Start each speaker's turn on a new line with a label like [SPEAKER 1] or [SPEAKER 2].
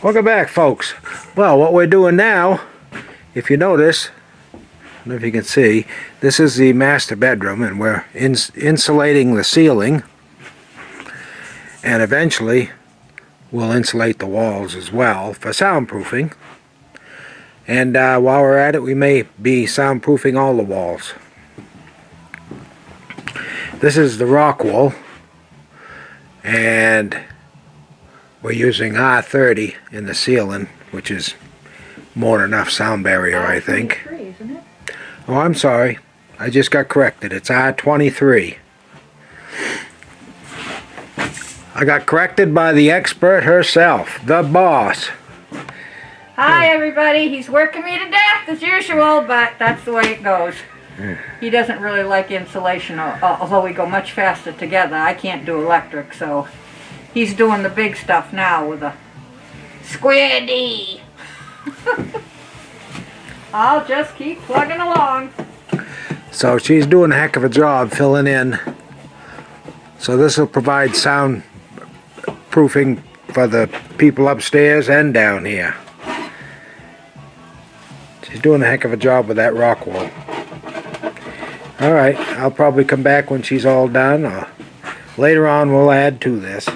[SPEAKER 1] Welcome back, folks. Well, what we're doing now, if you notice, I don't know if you can see, this is the master bedroom, and we're insulating the ceiling, and eventually we'll insulate the walls as well for soundproofing. And while we're at it, we may be soundproofing all the walls. This is the rock wool, and we're using R30 in the ceiling, which is more than enough sound barrier, I think.
[SPEAKER 2] Isn't it?
[SPEAKER 1] Oh, I'm sorry. I just got corrected. It's R23. I got corrected by the expert herself, the boss.
[SPEAKER 2] Hi everybody, he's working me to death as usual, but that's the way it goes. He doesn't really like insulation, although we go much faster together. I can't do electric, so he's doing the big stuff now with a square D. I'll just keep plugging along.
[SPEAKER 1] So she's doing a heck of a job filling in. So this will provide sound proofing for the people upstairs and down here. She's doing a heck of a job with that rock wool. Alright, I'll probably come back when she's all done, or later on we'll add to this.